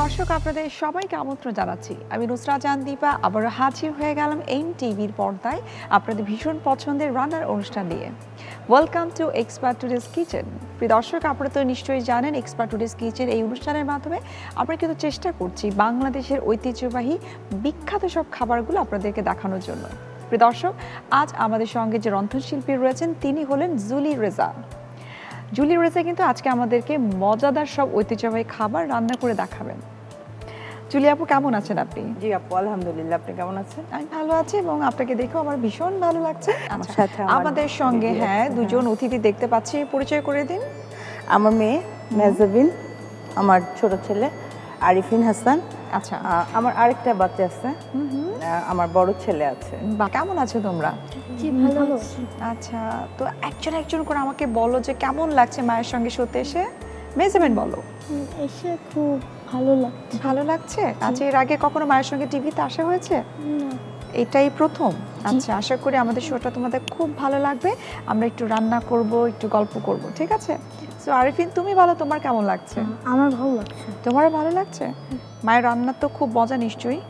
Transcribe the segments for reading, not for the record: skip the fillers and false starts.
দর্শক আপনাদের সবাইকে আমন্ত্রণ জানাচ্ছি। আমি নুসরাত জাহান দীপা আবারও হাজির হয়ে গেলাম এনটিভির পর্দায় আপনাদের ভীষণ পছন্দের রান্নার অনুষ্ঠান নিয়ে। Welcome to expert today's kitchen. প্রিয় দর্শক, আপনারা তো নিশ্চয়ই জানেন এক্সপার্ট টুডেস কিচেন এই অনুষ্ঠানের মাধ্যমে আমরা কিন্তু চেষ্টা করছি বাংলাদেশের ঐতিহ্যবাহী বিখ্যাত সব খাবারগুলো আপনাদেরকে দেখানোর জন্য। প্রিয় দর্শক, আজ আমাদের সঙ্গে যে রন্ধনশিল্পী রয়েছেন তিনি হলেন জুলি রেজা। জুলি রেজা কিন্তু আজকে আমাদেরকে মজাদার সব ঐতিহ্যবাহী খাবার রান্না করে দেখাবেন। জুলি আপু, কেমন আছেন আপনি? জি আপু, আলহামদুলিল্লাহ। আপনি কেমন আছেন? আমি ভালো আছি এবং আপনাকে দেখেও আমার ভীষণ ভালো লাগছে। আমাদের সঙ্গে দুজন অতিথি দেখতে পাচ্ছি, পরিচয় করে দিন। আমার মেয়ে মেজাবিন, আমার ছোট ছেলে আরিফিন হাসান। আচ্ছা, আমার আরেকটা বাচ্চা আছে, আমার বড় ছেলে আছে। কেমন আছো তোমরা? জি ভালো আছি। আচ্ছা, তো একজন একজন করে আমাকে বলো যে কেমন লাগছে মায়ের সঙ্গে শুতে এসে। মেজাবিন বলো। এসে খুব ভালো লাগছে। ভালো লাগছে? আচ্ছা, এর আগে কখনো মায়ের সঙ্গে টিভিতে আসা হয়েছে? না। এটাই প্রথম? আচ্ছা, আশা করি আমাদের শোটা তোমাদের খুব ভালো লাগবে। আমরা একটু রান্না করব, একটু গল্প করব, ঠিক আছে? সো আরিফিন, তুমি বলো তোমার কেমন লাগছে? আমার ভালো লাগছে। তোমারও ভালো লাগছে? মায়ের রান্না তো খুব মজা নিশ্চয়ই?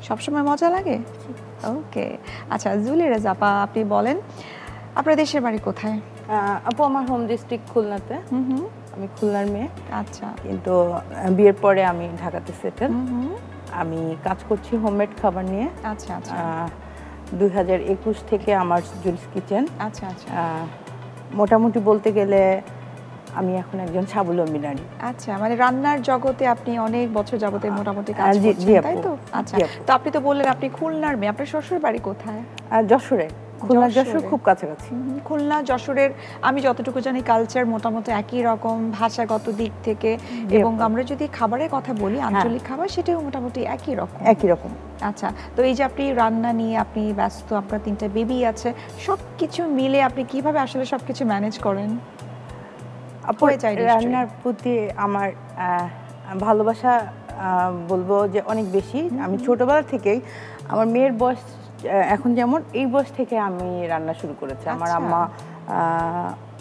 সবসময় মজা লাগে? ওকে। আচ্ছা জুলি রেজা আপা, আপনি বলেন আপনার দেশের বাড়ি কোথায়? আপু, আমার হোম ডিস্ট্রিক্ট খুলনাতে। আমি খুলনার মেয়ে। আচ্ছা, কিন্তু বিয়ের পরে আমি ঢাকাতে সেটেল। আমি কাজ করছি হোমমেড খাবার নিয়ে। আচ্ছা আচ্ছা। 2021 থেকে আমার জুলিস কিচেন। আচ্ছা আচ্ছা। মোটামুটি বলতে গেলে আমি এখন একজন স্বাবলম্বী নারী। আচ্ছা, মানে রান্নার জগতে আপনি অনেক বছর যাবতে মোটামুটি কাজ করছেন, তাই তো? আচ্ছা, তো আপনি তো বললেন আপনি খুলনার মেয়ে। আপনার শ্বশুর বাড়ি কোথায়? যশোরে। খুলনা যশোর খুব কাছাকাছি। খুলনা যশোরের আমি যতটুকু জানি কালচার মোটামুটি একই রকম ভাষাগত দিক থেকে, এবং আমরা যদি খাবারের কথা বলি আঞ্চলিক খাবার, সেটাও মোটামুটি একই রকম। আচ্ছা, তো এই যে আপনি রান্না নিয়ে আপনি ব্যস্ত, আপনার 3টা বেবি আছে, সবকিছু মিলে আপনি কিভাবে আসলে সবকিছু ম্যানেজ করেন? রান্নার প্রতি আমার ভালোবাসা বলবো যে অনেক বেশি। আমি ছোটবেলা থেকেই, আমার মেয়ের বয়স এখন যেমন, এই বয়স থেকে আমি রান্না শুরু করেছি। আমার আম্মা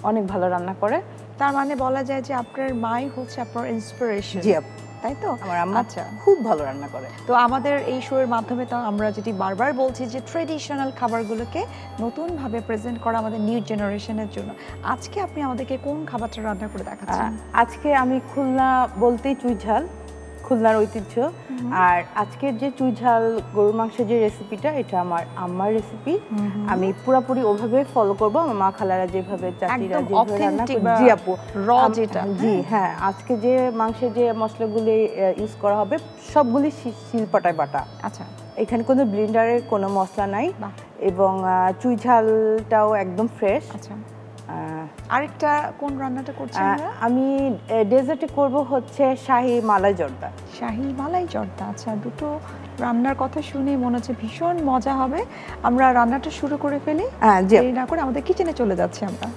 অনেক ভালো রান্না করে। তার মানে বলা যায় যে আপনার মাই হচ্ছে আপনার ইন্সপিরেশন। জি আপু, তাই তো? আমার আম্মা খুব ভালো রান্না করে। তো আমাদের এই শোয়ের মাধ্যমে তো আমরা যেটি বারবার বলছি যে ট্রেডিশনাল খাবারগুলোকে নতুনভাবে প্রেজেন্ট করা আমাদের নিউ জেনারেশনের জন্য। আজকে আপনি আমাদেরকে কোন খাবারটা রান্না করে দেখাচ্ছেন? আজকে আমি খুলনা বলতেই চুই ঝাল, খুলনার ঐতিহ্য। আর আজকের যে চুই ঝাল গরুর মাংসের যে রেসিপিটা, এটা আমার আম্মার রেসিপি। আমি পুরোপুরি ওভাবে ফলো করব, আমার মা খালারা যেভাবে, চাচিরা যেভাবে রান্না করে। জি আপু, র যেটা। জি হ্যাঁ, আজকে যে মাংসের যে মশলাগুলি ইউজ করা হবে সবগুলি শিলপাটায় বাটা। আচ্ছা, এখানে কোনো ব্লেন্ডারের কোনো মশলা নাই, এবং চুই ঝালটাও একদম ফ্রেশ। আচ্ছা, আরেকটা কোন রান্নাটা করছেন? আমি ডেজার্টে করব হচ্ছে শাহী মালাই জর্দা। শাহী মালাই জর্দা। আচ্ছা, দুটো রান্নার কথা শুনে মনে হচ্ছে ভীষণ মজা হবে। আমরা রান্নাটা শুরু করে ফেলি। দেরি না করে আমাদের কিচেনে চলে যাচ্ছি আমরা।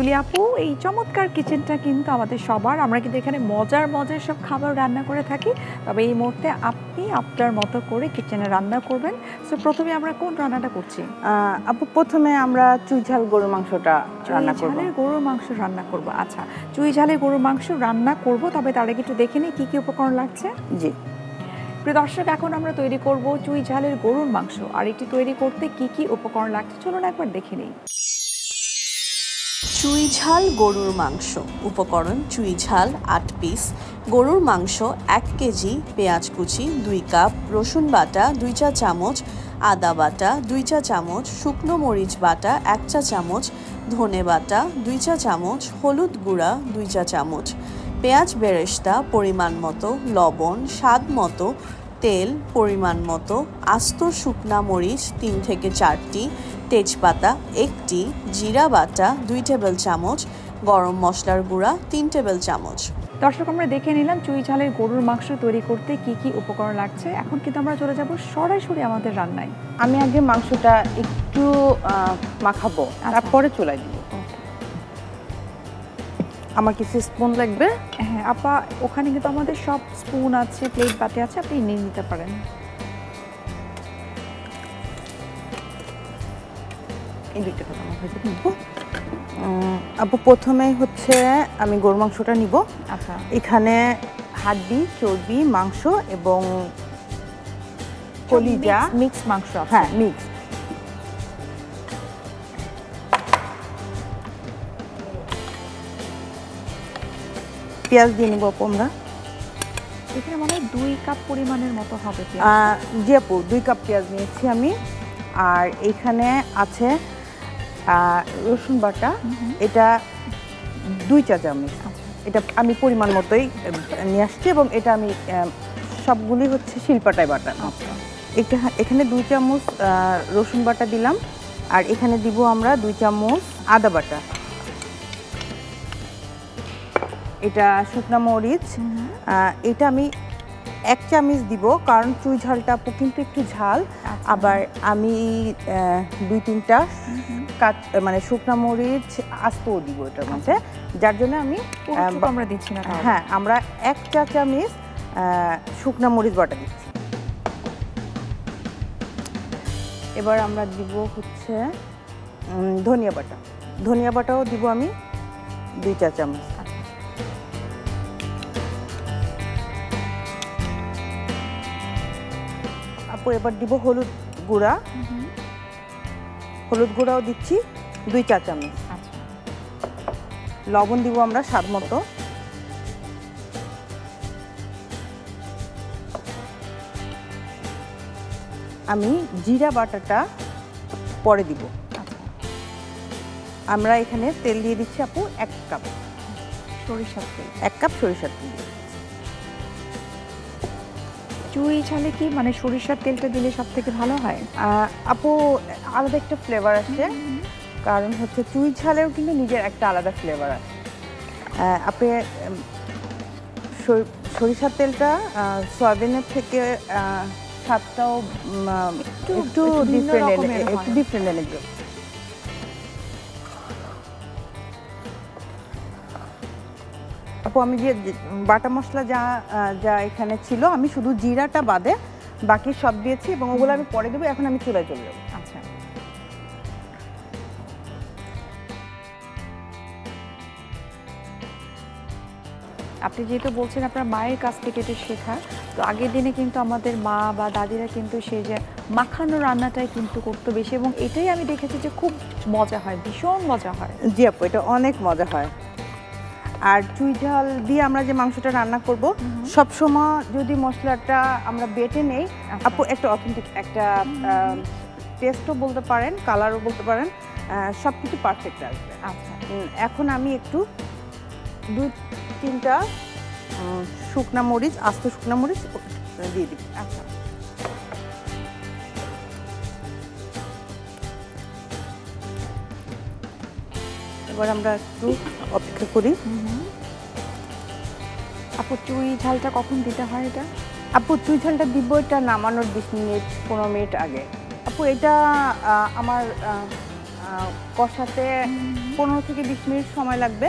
জুলি আপু, এই চমৎকার কিচেনটা কিন্তু আমাদের সবার। আমরা কিন্তু এখানে মজার সব খাবার রান্না করে থাকি। তবে এই মুহূর্তে আপনি আপনার মতো করে কিচেনে রান্না করবেন। সো প্রথমে আমরা কোন রান্নাটা করছি? আপু, প্রথমে আমরা চুই ঝাল গরুর মাংসটা রান্না করব। চুই ঝালের গরুর মাংস রান্না করব। আচ্ছা, চুই ঝালের গরুর মাংস রান্না করব, তবে তার আগে একটু দেখে নিই কি কি উপকরণ লাগছে। জি প্রিয় দর্শক, এখন আমরা তৈরি করব চুই ঝালের গরুর মাংস। আর এটি তৈরি করতে কি কি উপকরণ লাগছে চলুন একবার দেখে নিই। চুই ঝাল গরুর মাংস উপকরণ: চুই ঝাল 8 পিস, গরুর মাংস 1 কেজি, পেঁয়াজ কুচি 2 কাপ, রসুন বাটা 2 চা চামচ, আদা বাটা 2 চা চামচ, শুকনো মরিচ বাটা 1 চা চামচ, ধনে বাটা 2 চা চামচ, হলুদ গুঁড়া 2 চা চামচ, পেঁয়াজ বেরেস্তা পরিমাণ মতো, লবণ স্বাদ মতো, তেল পরিমাণ মতো, আস্ত শুকনা মরিচ 3 থেকে 4টি, তেজপাতা 1টি, জিরা বাটা 2 টেবিল চামচ, গরম মশলার গুঁড়া 3 টেবিল চামচ। দর্শক, আমরা দেখে নিলাম চুই ঝালের গরুর মাংস তৈরি করতে কি কি উপকরণ লাগছে। এখন কিন্তু আমরা চলে যাব সরাসরি আমাদের রান্নায়। আমি আগে মাংসটা একটু মাখাবো, তারপরে চুলায় দিব। আমার কিছু স্পুন লাগবে। হ্যাঁ আপা, ওখানে কিন্তু আমাদের সব স্পুন আছে, প্লেট বাটি আছে, আপনি নিয়ে নিতে পারেন। এই দুইটা কথা আমার ভেজে নিব। আপু প্রথমেই হচ্ছে আমি গরুর মাংসটা নিব। আচ্ছা, এখানে হাড্ডি, চর্বি, মাংস এবং কলিজা, মিক্স মাংস আছে। হ্যাঁ মিক্স। পেঁয়াজ দিয়ে নিব আপু আমরা। এখানে মনে হয় 2 কাপ পরিমাণের মতো হবে পেঁয়াজ। জি আপু 2 কাপ পেঁয়াজ নিয়েছি আমি। আর এখানে আছে রসুন বাটা, এটা 2 চা চামচ। এটা আমি পরিমাণ মতোই নিয়ে আসছি এবং এটা আমি সবগুলি হচ্ছে শিলপাটায় বাটা। এখানে 2 চামচ রসুন বাটা দিলাম। আর এখানে দিব আমরা 2 চামচ আদা বাটা। এটা শুকনা মরিচ, এটা আমি 1 চামচ দিব, কারণ চুই ঝালটা আপু কিন্তু একটু ঝাল। আবার আমি 2-3টা মানে শুকনা মরিচ আস্তও দিব এটার মধ্যে, যার জন্য আমি আমরা দিচ্ছি না। হ্যাঁ, আমরা 1 চা চামচ শুকনা মরিচ বাটা দিচ্ছি। এবার আমরা দিব হচ্ছে ধনিয়া বাটা। ধনিয়া বাটাও দিব আমি 2 চা চামচ। আপু এবার দিব হলুদ গুঁড়া। হলুদ গুঁড়াও দিচ্ছি 2 চা চামচ। লবণ দিব আমরা স্বাদ মতো। আমি জিরা বাটাটা পরে দিব। আমরা এখানে তেল দিয়ে দিচ্ছি আপু 1 কাপ সরিষার তেল। 1 কাপ সরিষার তেল। চুই ঝালে কি মানে সরিষার তেলটা দিলে সব থেকে ভালো হয়? আপু আলাদা একটা ফ্লেভার আসছে, কারণ হচ্ছে চুই ঝালেও কিন্তু নিজের একটা আলাদা ফ্লেভার আছে। আপনি সরিষার তেলটা সয়াবিনের থেকে স্বাদটাও একটু ডিফারেন্ট এনে দিল। আপু আমি যে বাটা মশলা যা এখানে ছিল, আমি শুধু জিরাটা বাদে বাকি সব দিয়েছি এবং ওগুলো আমি পরে দেবো। এখন আমি চুলায় চলে যাবো। আচ্ছা, আপনি যেহেতু বলছেন আপনার মায়ের কাছ থেকে এটা শেখা, তো আগের দিনে কিন্তু আমাদের মা বা দাদিরা কিন্তু সেই যে মাখানো রান্নাটাই কিন্তু করতো বেশি, এবং এটাই আমি দেখেছি যে খুব মজা হয়, ভীষণ মজা হয়। জি আপু, এটা অনেক মজা হয়। আর চুই ঝাল দিয়ে আমরা যে মাংসটা রান্না করব, সব সময় যদি মশলাটা আমরা বেটে নেই আপু, একটা অথেন্টিক একটা টেস্টও বলতে পারেন, কালারও বলতে পারেন, সব কিছু পারফেক্ট আসবে। আচ্ছা, এখন আমি একটু 2-3টা শুকনা মরিচ, আস্ত শুকনা মরিচ দিয়ে দিই। আচ্ছা, এবার আমরা একটু অপেক্ষা করি। আপু চুই ঝালটা কখন দিতে হয় এটা? আপু চুই ঝালটা দিব এটা নামানোর 20 মিনিট 15 মিনিট আগে। আপু এটা আমার কষাতে 15 থেকে 20 মিনিট সময় লাগবে।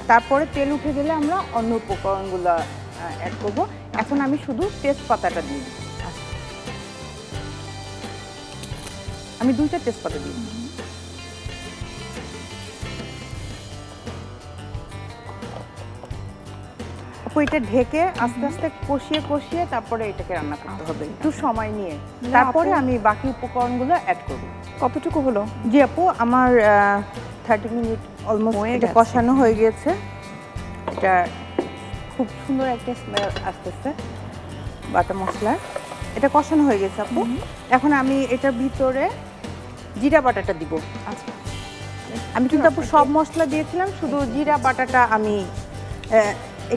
তারপরে তেল উঠে গেলে আমরা অন্য উপকরণগুলো অ্যাড করব। এখন আমি শুধু তেজপাতাটা দিই। আমি 2টা তেজপাতা দিই। আপু এটা ঢেকে আস্তে আস্তে কষিয়ে তারপরে এটাকে রান্না করতে হবে একটু সময় নিয়ে। তারপরে আমি বাকি উপকরণগুলো অ্যাড করব। কতটুকু হলো? জি আপু, আমার 30 মিনিট অলমোস্ট এটা কষানো হয়ে গেছে। এটা খুব সুন্দর একটা স্মেল আসতেছে বাটা মশলার। এটা কষানো হয়ে গেছে আপু। এখন আমি এটার ভিতরে জিরা বাটাটা দিব। আচ্ছা, আমি কিন্তু আপু সব মশলা দিয়েছিলাম, শুধু জিরা বাটাটা আমি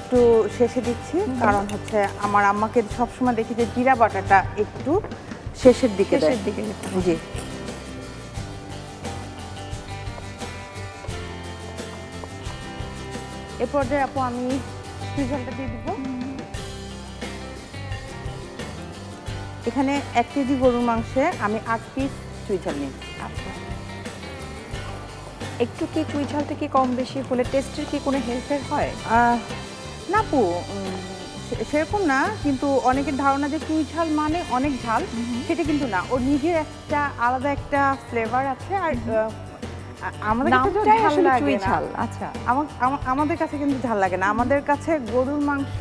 একটু শেষে দিচ্ছি, কারণ হচ্ছে আমার আম্মাকে সবসময় দেখি যে জিরা বাটাটা একটু শেষের দিকে দেয়। জি, এ পর্যায়ে আপু আমি চুই ঝালটা দিয়ে দিব। এখানে 1 কেজি গরুর মাংসে আমি 8 পিস চুই ঝাল নিই। আচ্ছা, একটু কি চুই ঝালটা কি কম বেশি হলে টেস্টের কি কোনো হেল্পের হয়? না আপু, সেরকম না, কিন্তু অনেকের ধারণা যে চুই ঝাল মানে অনেক ঝাল, সেটা কিন্তু না। ওর নিজের একটা আলাদা একটা ফ্লেভার আছে। আর আমাদের কাছে তো নামটাই ঝাল আসলে লাগে চুই না। ঝাল। আচ্ছা, আমাদের কাছে কিন্তু ঝাল লাগে না। আমাদের কাছে গরুর মাংস,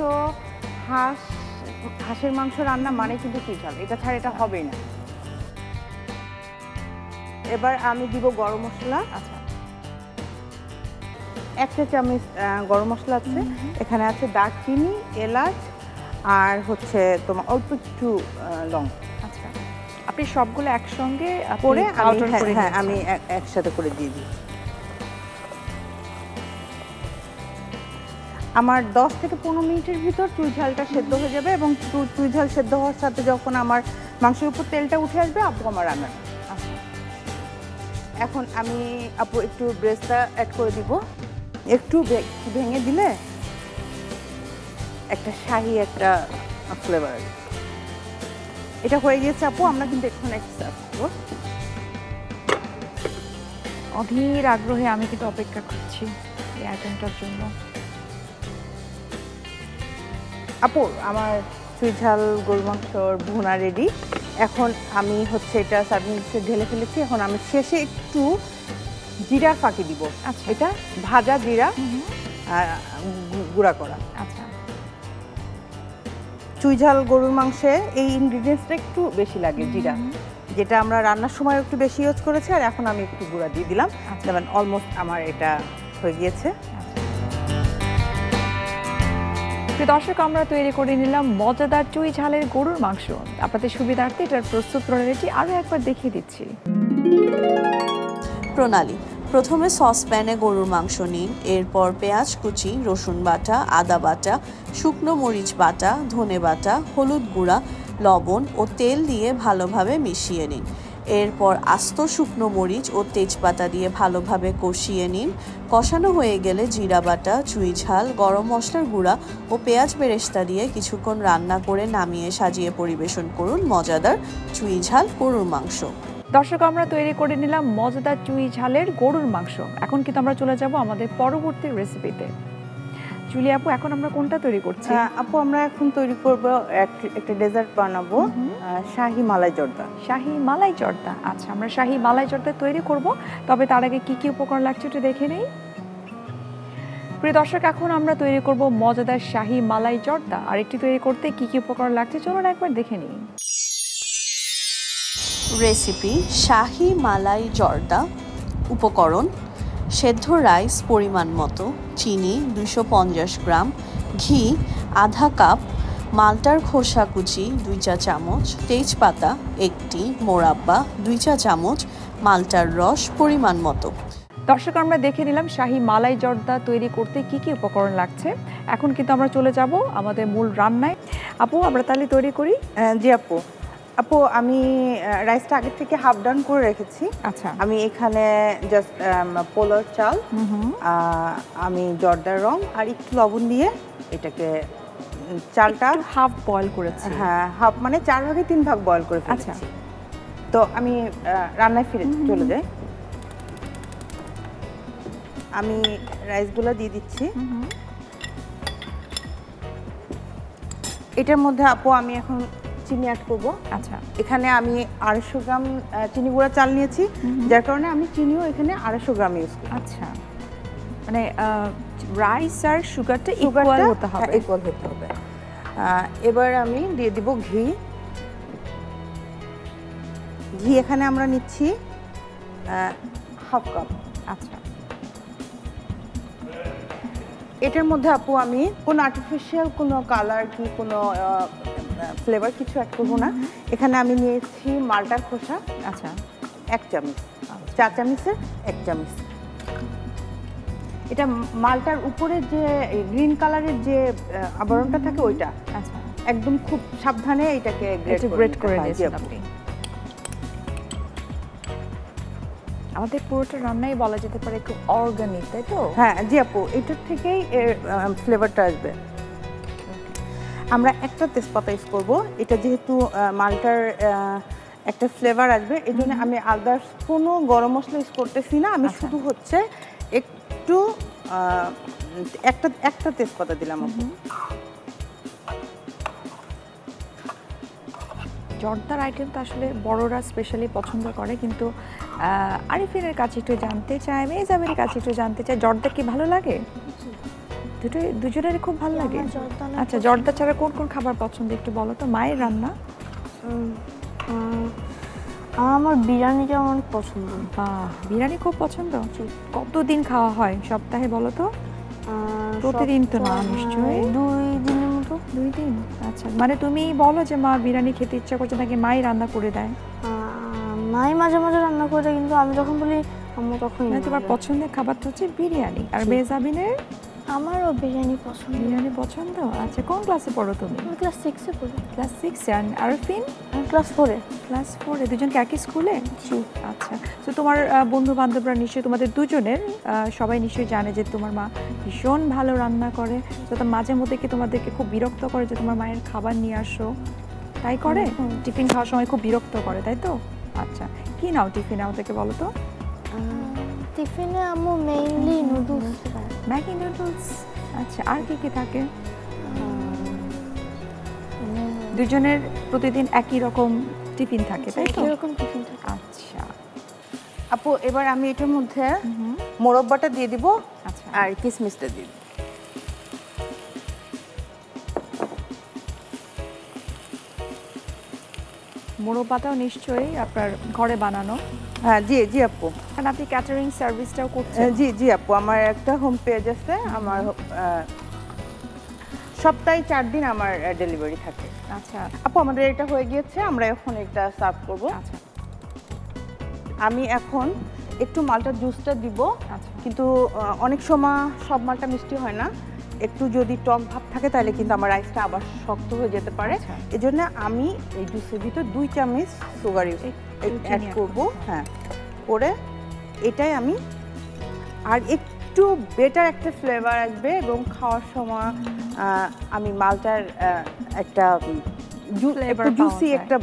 হাঁসের মাংস রান্না মানে কিন্তু চুই ঝাল, এটা ছাড়া এটা হবেই না। এবার আমি দিব গরম মশলা। আচ্ছা, 1 চা চামচ গরম মশলা আছে। এখানে আছে দারচিনি, এলাচ, আর হচ্ছে তোমার অল্প একটু লং। আচ্ছা। আপনি সবগুলো একসঙ্গে করে পাউডার করে হ্যাঁ নিয়েছেন? আমি একসাথে করে দিয়ে দিই। আমার 10 থেকে 15 মিনিটের ভিতর চুই ঝালটা সেদ্ধ হয়ে যাবে, এবং চুই ঝাল সেদ্ধ হওয়ার সাথে যখন আমার মাংসের উপর তেলটা উঠে আসবে, আপু আমার রান্না। আচ্ছা, এখন আমি আপু একটু ব্রেস্টটা অ্যাড করে দিব। একটু ভেঙে দিলে একটা শাহি একটা ফ্লেভার। এটা হয়ে গিয়েছে আপু, আমরা কিন্তু এখন সার্ভ করবো। অধীর আগ্রহে আমি কিন্তু অপেক্ষা করছি এই আইটেমটার জন্য। আপু আমার চুই ঝাল গরু মাংসর ভুনা রেডি। এখন আমি হচ্ছে এটা সার্ভিং ডিশে ঢেলে ফেলেছি। এখন আমি শেষে একটু জিরার ফাঁকি দিব। আচ্ছা। এটা ভাজা জিরা গুঁড়া করা। আচ্ছা, চুই ঝাল গরুর মাংসে এই ইনগ্রিডিয়েন্টসটা একটু বেশি লাগে, জিরা, যেটা আমরা রান্নার সময় একটু বেশি ইউজ করেছি। আর এখন আমি একটু গুঁড়া দিয়ে দিলাম। যেমন অলমোস্ট আমার এটা হয়ে গিয়েছে। প্রিয় দর্শক, আমরা তৈরি করে নিলাম মজাদার চুই ঝালের গরুর মাংস। আপনাদের সুবিধার্থে এটার প্রস্তুত প্রণালীটি আরও একবার দেখিয়ে দিচ্ছি। প্রণালী: প্রথমে সসপ্যানে গরুর মাংস নিন, এরপর পেঁয়াজ কুচি, রসুন বাটা, আদা বাটা, শুকনো মরিচ বাটা, ধনে বাটা, হলুদ গুঁড়া, লবণ ও তেল দিয়ে ভালোভাবে মিশিয়ে নিন। এরপর আস্ত শুকনো মরিচ ও তেজপাতা দিয়ে ভালোভাবে কষিয়ে নিন। কষানো হয়ে গেলে জিরা বাটা, চুই ঝাল, গরম মশলার গুঁড়া ও পেঁয়াজ বেরেস্তা দিয়ে কিছুক্ষণ রান্না করে নামিয়ে সাজিয়ে পরিবেশন করুন মজাদার চুই ঝাল গরুর মাংস। দর্শক, আমরা তৈরি করে নিলাম মজাদার চুই ঝালের গরুর মাংস। এখন কিন্তু আমরা চলে যাব আমাদের পরবর্তী রেসিপিতে। জুলি আপু, এখন আমরা কোনটা তৈরি করছি? আপু আমরা এখন তৈরি করব একটা ডেজার্ট বানাবো, শাহি মালাই জর্দা। শাহি মালাই জর্দা। আচ্ছা, আমরা শাহি মালাই জর্দা তৈরি করব। তবে তার আগে কি কি উপকরণ লাগছে একটু দেখে নেই। প্রিয় দর্শক, এখন আমরা তৈরি করব মজাদার শাহি মালাই জর্দা। আর একটি তৈরি করতে কি কি উপকরণ লাগছে চলুন একবার দেখে নিই। রেসিপি: শাহি মালাই জর্দা। উপকরণ: সেদ্ধ রাইস পরিমাণ মতো, চিনি 250 গ্রাম, ঘি আধা কাপ, মালটার খোসা কুচি 2 চা চামচ, তেজপাতা 1টি, মোরাব্বা 2 চা চামচ, মালটার রস পরিমাণ মতো। দর্শক, আমরা দেখে নিলাম শাহি মালাই জর্দা তৈরি করতে কি কি উপকরণ লাগছে। এখন কিন্তু আমরা চলে যাব আমাদের মূল রান্নায়। আপু, আমরা তাহলে তৈরি করি। জি আপু। আপু আমি রাইসটা আগে থেকে হাফ ডাউন করে রেখেছি। আচ্ছা, আমি এখানে জাস্ট পোলার চাল, আমি জর্দার রং আর একটু লবণ দিয়ে এটাকে চালটা হাফ বয়েল করেছি। হ্যাঁ, হাফ মানে 4 ভাগে 3 ভাগ বয়েল করে ফেলেছি। আচ্ছা, তো আমি রান্নায় ফিরে চলে যাই। আমি রাইসগুলো দিয়ে দিচ্ছি। এটার মধ্যে আপু আমি এখন চিনি অ্যাড করব। আচ্ছা, এখানে আমি 250 গ্রাম চিনি গুঁড়া চাল নিয়েছি, যার কারণে আমি চিনিও এখানে 250 গ্রাম ইউজ করি। আচ্ছা, মানে রাইস আর সুগারটা ইকুয়াল হতে হবে। ইকুয়াল হতে হবে। এবার আমি দিয়ে দিব ঘি। ঘি এখানে আমরা নিচ্ছি হাফ কাপ। আচ্ছা, এটার মধ্যে আপু আমি কোনো আর্টিফিশিয়াল কোনো কালার কি কোনো ফ্লেভার কিছু অ্যাড করবো না। এখানে আমি নিয়েছি মালটার খোসা। আচ্ছা, 1 চামচ, 4 চামচের 1 চামচ। এটা মালটার উপরে যে গ্রিন কালারের যে আবরণটা থাকে ওইটা। আচ্ছা, একদম খুব সাবধানে এটাকে গ্রেট করে নিয়েছেন আপনি। আমাদের পুরোটা রান্নাই বলা যেতে পারে একটু অর্গানিক, তাই তো? হ্যাঁ জি আপু, এটার থেকেই এর ফ্লেভারটা আসবে। আমরা একটা তেজপাতা ইউজ করব। এটা যেহেতু মালটার একটা ফ্লেভার আসবে, এই জন্য আমি আদার্স কোনো গরম মশলা ইউজ করতেছি না। আমি শুধু হচ্ছে একটু একটা তেজপাতা দিলাম। জর্দার আইটেম তো আসলে বড়রা স্পেশালি পছন্দ করে, কিন্তু আরিফিনের কাছে একটু জানতে চাই, মেজাবের কাছে একটু জানতে চাই, জর্দা কি ভালো লাগে? দুজনেরই খুব ভালো লাগে। আচ্ছা, জর্দা ছাড়া কোন কোন খাবার পছন্দ একটু বলো তো? মায়ের রান্না? আমার বিরিয়ানিটা অনেক পছন্দ। বিরিয়ানি খুব পছন্দ। কতদিন খাওয়া হয় সপ্তাহে বলো তো? প্রতিদিন তো না নিশ্চয়ই। 2 দিনের মতো। 2 দিন? আচ্ছা, মানে তুমি বলো যে মা বিরিয়ানি খেতে ইচ্ছা করছে, নাকি মাই রান্না করে দেয়? মাই মাঝে মাঝে রান্না করে দেয়, কিন্তু আমি যখন বলি আম্মু তখন। তোমার পছন্দের খাবারটা হচ্ছে বিরিয়ানি। আর মেজাবিনের? আমারও বিরিয়ানি পছন্দ। বিরিয়ানি পছন্দ। আচ্ছা, কোন ক্লাসে পড়ো তুমি? আমি ক্লাস 6-এ পড়ি। ক্লাস 6? আর আরফিন? আমি ক্লাস 4-এ। ক্লাস 4-এ? দুজনকে একই স্কুলে? জি। আচ্ছা, তো তোমার বন্ধু বান্ধবরা নিশ্চয়ই, তোমাদের দুজনের সবাই নিশ্চয়ই জানে যে তোমার মা ভীষণ ভালো রান্না করে। তো মাঝে মধ্যে কি তোমাদেরকে খুব বিরক্ত করে যে তোমার মায়ের খাবার নিয়ে আসো? তাই করে? টিফিন খাওয়ার সময় খুব বিরক্ত করে, তাই তো? আচ্ছা, কি নাও টিফিনে ওদেরকে বলো তো? টিফিনে আম্মু মেইনলি নুডলস খায়। Maggi noodles? আচ্ছা, আর কি কি থাকে? দুজনের প্রতিদিন একই রকম টিফিন থাকে, তাই তো? একই রকম টিফিন থাকে। আচ্ছা আপু, এবার আমি এটার মধ্যে মোরব্বাটা দিয়ে দিব। আচ্ছা, আর কিশমিশটা দিয়ে দিব। মোরব্বাটাও নিশ্চয়ই আপনার ঘরে বানানো? হ্যাঁ, জি জি আপু। কারণ আপনি ক্যাটারিং সার্ভিসটাও করছেন। জি জি আপু, আমার একটা হোম পেজ আছে। আমার সপ্তাহে 4 দিন আমার ডেলিভারি থাকে। আচ্ছা আপু, আমাদের এটা হয়ে গিয়েছে, আমরা এখন এটা সার্ভ করব। আচ্ছা, আমি এখন একটু মালটার জুসটা দিব। আচ্ছা। কিন্তু অনেক সময় সব মালটা মিষ্টি হয় না, একটু যদি টক ভাব থাকে তাহলে কিন্তু আমার রাইসটা আবার শক্ত হয়ে যেতে পারে। আচ্ছা। এজন্য আমি এই জুসের ভিতর 2 চামচ সুগার অ্যাড করব। হ্যাঁ, করে এটাই আমি আর একটু বেটার একটা ফ্লেভার আসবে, এবং খাওয়ার সময় আমি মালটার একটা জুসি একটা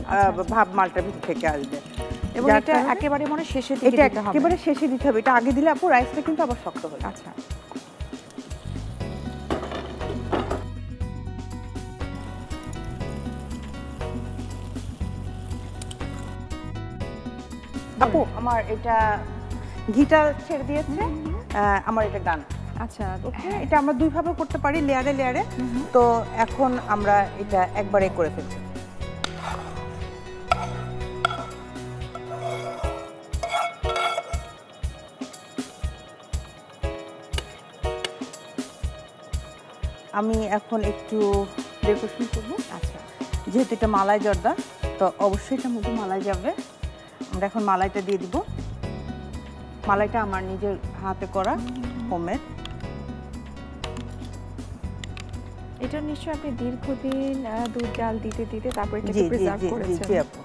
ভাব মালটার ভিতর থেকে আসবে। এবং এটা একেবারে মনে শেষে দিতে এটা হবে? একেবারে শেষে দিতে হবে। এটা আগে দিলে আপু রাইসটা কিন্তু আবার শক্ত হয়ে যায়। আচ্ছা, আপু, আমার এটা ঘিটা ছেড়ে দিয়েছে, আমার এটা ডান। আচ্ছা, ওকে, এটা আমরা 2 ভাবে করতে পারি, লেয়ারে লেয়ারে। তো এখন আমরা এটা একবারে করে ফেলছি। আমি এখন একটু ডেকোরেশন করবো। আচ্ছা, যেহেতু এটা মালাই জর্দা, তো অবশ্যই এটার মধ্যে মালাই যাবে। আমরা এখন মালাইটা দিয়ে দিব। মালাইটা আমার নিজের হাতে করা, হোমমেড। এটা নিশ্চয়ই আপনি দীর্ঘদিন দুধ জাল দিতে দিতে তারপরে জি এটাকে জি প্রিজার্ভ জি করেছেন। জি আপু।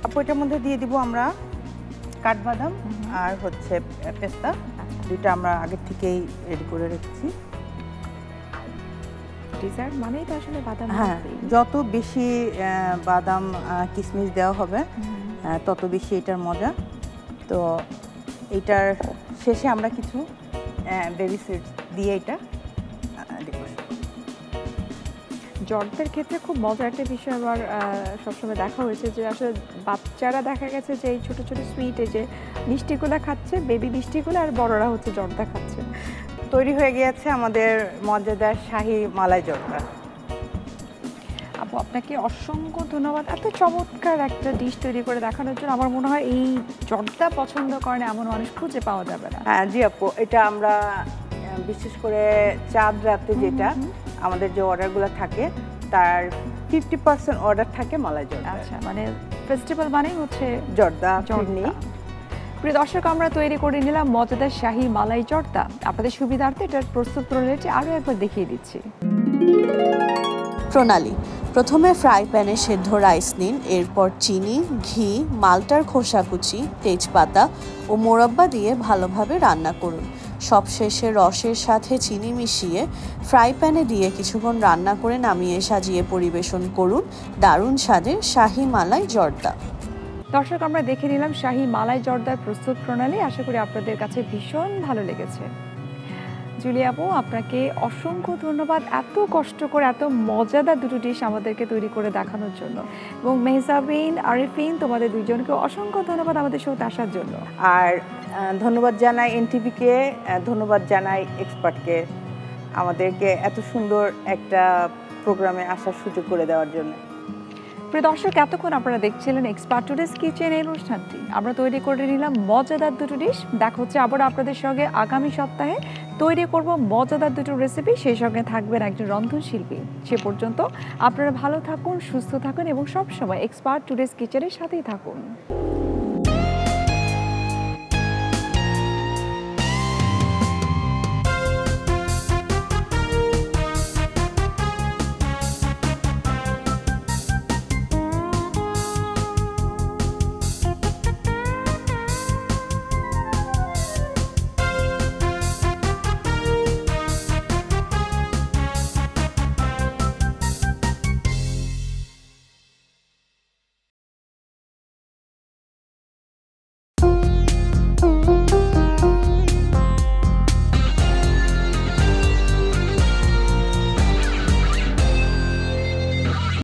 আপু, এটার মধ্যে দিয়ে দিব আমরা কাঠবাদাম আর হচ্ছে পেস্তা। দুইটা আমরা আগে থেকেই রেডি করে রেখেছি। ডেজার্ট মানেই তো আসলে বাদাম। হ্যাঁ, যত বেশি বাদাম কিশমিশ দেওয়া হবে তত বেশি এটার মজা। তো এইটার শেষে আমরা কিছু বেবি সিডস দিয়ে এটা জর্দার ক্ষেত্রে খুব মজার একটা বিষয় আবার সবসময় দেখা হয়েছে যে আসলে বাচ্চারা দেখা গেছে যে এই ছোটো ছোটো সুইটে যে মিষ্টিগুলো খাচ্ছে, বেবি মিষ্টিগুলো, আর বড়রা হচ্ছে জর্দা খাচ্ছে। তৈরি হয়ে গিয়েছে আমাদের মজাদার শাহী মালাই জর্দা। আপু, আপনাকে অসংখ্য ধন্যবাদ এত চমৎকার একটা ডিশ তৈরি করে দেখানোর জন্য। আমার মনে হয় এই জর্দা পছন্দ করেন এমন মানুষ খুঁজে পাওয়া যাবে না। হ্যাঁ জি আপু, এটা আমরা বিশেষ করে চাঁদ রাতে যেটা আমাদের যে অর্ডারগুলো থাকে তার 50% অর্ডার থাকে মালাই জর্দা। আচ্ছা, মানে ফেস্টিভ্যাল মানেই হচ্ছে জর্দা ফিরনি। প্রিয় দর্শক, আমরা তৈরি করে নিলাম মজাদার শাহী মালাই জর্দা। আপনাদের সুবিধার্থে এটার প্রস্তুত প্রণালীটি আরও একবার দেখিয়ে দিচ্ছি। প্রণালী: প্রথমে ফ্রাই প্যানে সেদ্ধ রাইস নিন, এরপর চিনি, ঘি, মালটার খোসা কুচি, তেজপাতা ও মোরব্বা দিয়ে ভালোভাবে রান্না করুন। সবশেষে রসের সাথে চিনি মিশিয়ে ফ্রাই প্যানে দিয়ে কিছুক্ষণ রান্না করে নামিয়ে সাজিয়ে পরিবেশন করুন দারুণ স্বাদের শাহী মালাই জর্দা। দর্শক, আমরা দেখে নিলাম শাহী মালাই জর্দার প্রস্তুত প্রণালী। আশা করি আপনাদের কাছে ভীষণ ভালো লেগেছে। জুলি আপু, আপনাকে অসংখ্য ধন্যবাদ এত কষ্ট করে এত মজাদার দুটো ডিশ আমাদেরকে তৈরি করে দেখানোর জন্য। এবং মেহজাবিন, আরিফিন, তোমাদের দুইজনকে অসংখ্য ধন্যবাদ আমাদের শোতে আসার জন্য। আর ধন্যবাদ জানাই এনটিভিকে, ধন্যবাদ জানাই এক্সপার্টকে আমাদেরকে এত সুন্দর একটা প্রোগ্রামে আসার সুযোগ করে দেওয়ার জন্য। প্রিয় দর্শক, এতক্ষণ আপনারা দেখছিলেন এক্সপার্ট টুডেস কিচেন এই অনুষ্ঠানটি। আমরা তৈরি করে নিলাম মজাদার দুটো ডিশ। দেখা হচ্ছে আবার আপনাদের সঙ্গে আগামী সপ্তাহে। তৈরি করব মজাদার দুটো রেসিপি, সেই সঙ্গে থাকবেন একজন রন্ধনশিল্পী। সে পর্যন্ত আপনারা ভালো থাকুন, সুস্থ থাকুন এবং সবসময় এক্সপার্ট টুডেস কিচেনের সাথেই থাকুন।